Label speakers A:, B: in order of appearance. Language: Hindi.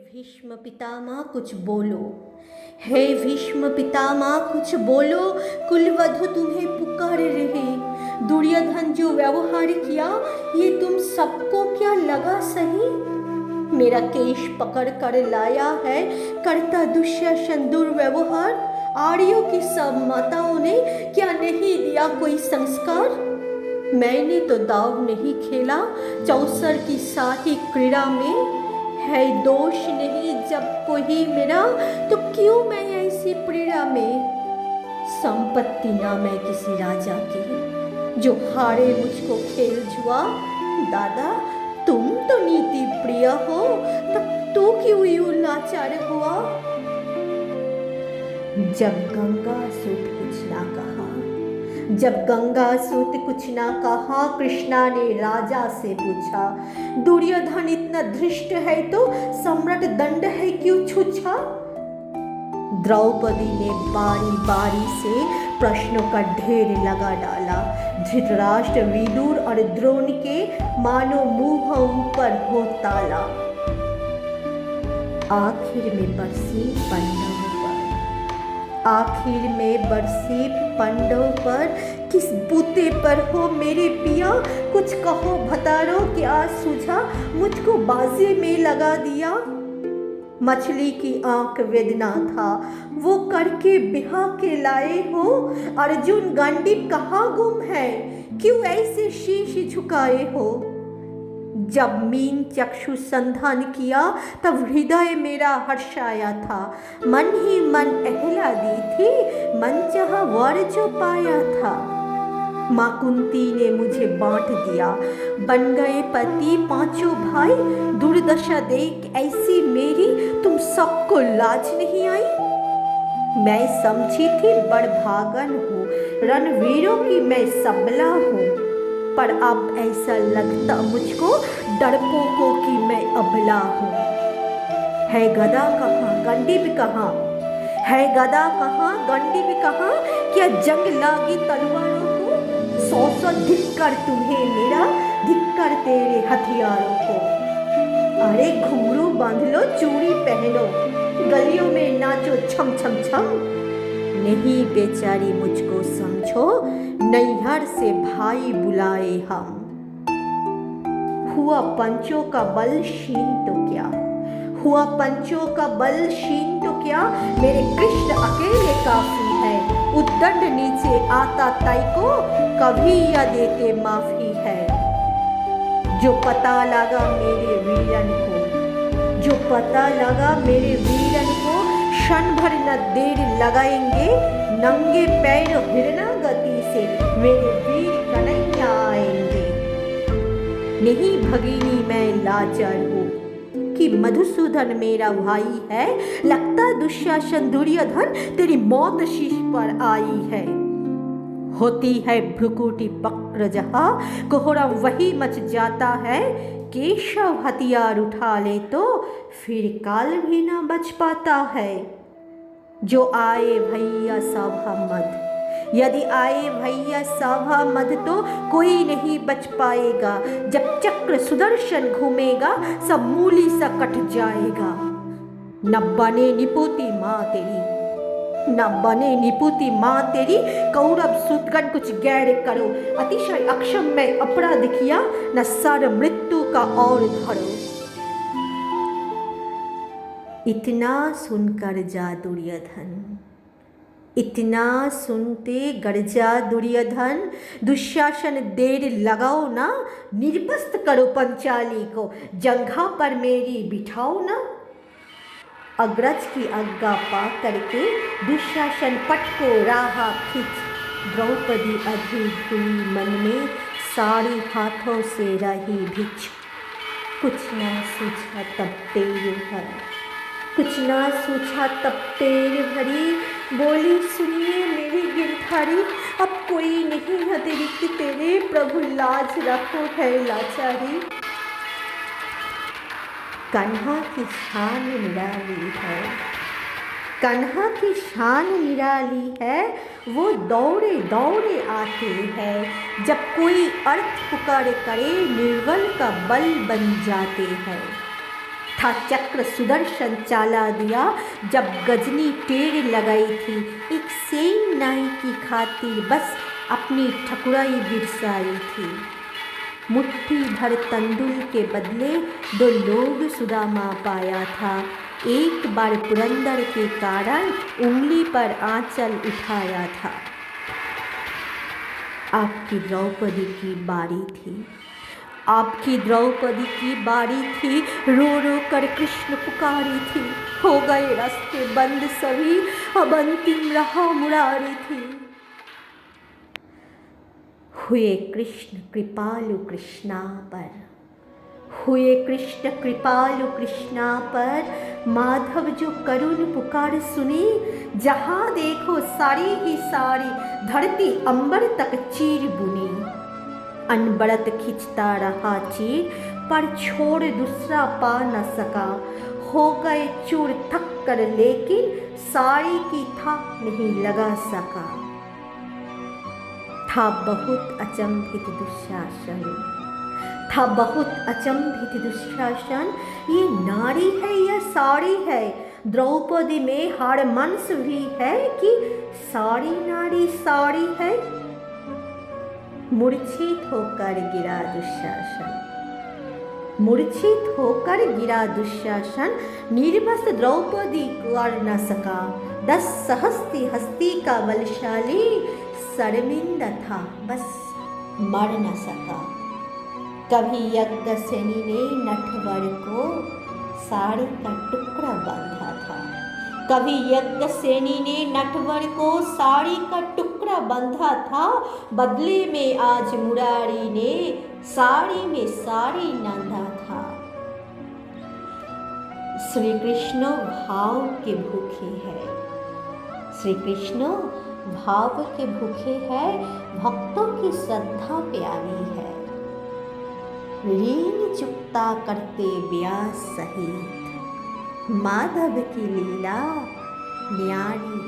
A: भीष्म पितामह कुछ बोलो, हे भीष्म पितामह कुछ बोलो, कुलवधु तुम्हें पुकार रहे। दुर्योधन जो व्यवहार किया ये तुम सबको क्या लगा सही? मेरा केश पकड़ कर लाया है करता दुशासन दुर्व्यवहार। आर्यों की सब माताओं ने क्या नहीं दिया कोई संस्कार? मैंने तो दाव नहीं खेला चौसर की शाही क्रीड़ा में। है दोष नहीं जब कोई मेरा, तो क्यों मैं ऐसी पीड़ा में? संपत्ति ना मैं किसी राजा की जो हारे मुझको खेल जुआ। दादा तुम तो नीति प्रिय हो, तब तू क्यों यूं लाचार हुआ? जब गंगा सूत कुछ ना कहा, जब गंगा सूत कुछ ना कहा, कृष्णा ने राजा से पूछा, दुर्योधन इतना धृष्ट है तो सम्राट दंड है क्यों छूछा? द्रौपदी ने बारी बारी से प्रश्नों का ढेर लगा डाला। धृतराष्ट्र विदुर और द्रोण के मानो मुंह ऊपर हो ताला। आखिर में बरसी पांडवों पर, आखिर में बरसी पांडवों पर, किस बूते पर हो मेरे पिया? कुछ कहो भतारो क्या सूझा, मुझको बाजी में लगा दिया। मछली की आंख वेदना था वो करके बिहा के लाए हो। अर्जुन गांडीव कहाँ गुम है, क्यों ऐसे शीश झुकाए हो? जब मीन चक्षु संधान किया तब हृदय मेरा हर्षाया था। मन ही मन एहला दी थी, मन चाह वर जो पाया था। माँ कुंती ने मुझे बांट दिया, बन गए पति पांचों भाई। दुर्दशा देख ऐसी मेरी तुम सबको लाज नहीं आई? मैं समझी थी बड़ भागन हूँ, रणवीरों की मैं सबला हूँ, पर अब ऐसा लगता मुझको डरपोकों की मैं अबला हूँ। है गदा कहाँ गांडीव कहाँ, है गदा कहाँ गांडीव कहाँ? क्या जंग लागी तलवारों को? सौ धिक्कार तुम्हें मेरा, धिक्कार तेरे हथियारों को। अरे घुंघरू बांध लो चूड़ी पहनो, गलियों में नाचो छम छम छम। नहीं बेचारी मुझको समझो, नैहर से भाई बुलाए हम। हुआ पंचों का बल क्षीण तो क्या, हुआ पंचों का बल क्षीण तो क्या? मेरे कृष्ण अकेले काफी है। उद्दंड नीचे आता ताई को, कभी या देते माफी है। जो पता लगा मेरे वीरन को, जो पता लगा मेरे वीरन को, क्षण भर न देर लगाएंगे। नंगे पैर हिरना गति से मेरे वीर कन्हैया आएंगे। नहीं भगिनी मैं लाचार हूँ कि मधुसूदन मेरा भाई है। लगता दुशासन दुर्योधन तेरी मौत शीश पर आई है। होती है भ्रुकुटी वक्र जहाँ, कोहरा वही मच जाता है। केशव हथियार उठा ले तो फिर काल भी ना बच पाता है। जो आए भैया सभा मध, यदि आए भैया सभा मध तो कोई नहीं बच पाएगा। जब चक्र सुदर्शन घूमेगा सब मूली सा कट जाएगा। न बने निपुति माँ तेरी, न बने निपुति माँ तेरी, कौरव सुतगण कुछ गैर करो। अतिशय अक्षम में अपराध किया, न सर मृत्यु का और धरो। इतना सुनकर जा दुर्योधन, इतना सुनते गर्जा दुर्योधन। दुशासन देर लगाओ ना, निर्वस्त करो पंचाली को, जंघा पर मेरी बिठाओ ना। अग्रज की आज्ञा पा करके दुशासन पट को राहा खींच। द्रौपदी अधीर हुई मन में, साड़ी हाथों से रही भिच। कुछ ना सूझा तब तेरे भर, कुछ ना सूझा तब तेरे भरी। बोली सुनिए मेरी गिरधारी, अब कोई नहीं अतिरिक्त तेरे, प्रभु लाज रखो है लाचारी। कान्हा की शान निराली है, कान्हा की शान निराली है। वो दौड़े दौड़े आते हैं, जब कोई अर्थ पुकार करे निर्बल का बल बन जाते हैं। था चक्र सुदर्शन चाला दिया, जब गजनी टेढ़ लगाई थी, एक सेन नाई की खातिर बस अपनी ठकुराई बिरसाई थी। मुट्ठी भर तंदुल के बदले 2 लोग सुदामा पाया था, एक बार पुरंदर के कारण उंगली पर आंचल उठाया था। आपकी द्रौपदी की बारी थी, आपकी द्रौपदी की बारी थी, रो रो कर कृष्ण पुकारी थी। हो गए रास्ते बंद सभी, अब अंतिम रहा मुरारी थी। हुए कृष्ण कृपालु कृष्णा पर, हुए कृष्ण कृपालु कृष्णा पर, माधव जो करुण पुकार सुनी, जहाँ देखो सारी ही सारी धरती अंबर तक चीर बुनी। अनबरत खिंचता रहा चीर, पर छोड़ दूसरा पा न सका, हो गए चूर थक कर, लेकिन साड़ी की था नहीं लगा सका। था बहुत अचंभित दुशासन, था बहुत अचंभित दुशासन, ये नारी है या साड़ी है? द्रौपदी में हाड़ मंस भी है कि सारी नारी साड़ी है? मूर्छित होकर गिरा दुशासन, मूर्छित होकर गिरा दुशासन, निर्वस्त्र द्रौपदी कर न सका। 10 सहस्ती हस्ती का बलशाली, शर्मिंदा था बस मर न सका। कभी यज्ञसेनी ने नटवर को साड़ी का टुकड़ा बांधा था, कभी यज्ञसेनी ने नटवर को साड़ी का टुकड़ा बांधा था, बदले में आज मुरारी ने साड़ी में साड़ी नांधा था। श्री कृष्ण भाव के भूखे हैं, श्री कृष्ण भाव के भूखे हैं, भक्तों की श्रद्धा प्यारी है। ऋण चुकता करते व्यास सहित, माधव की लीला न्यारी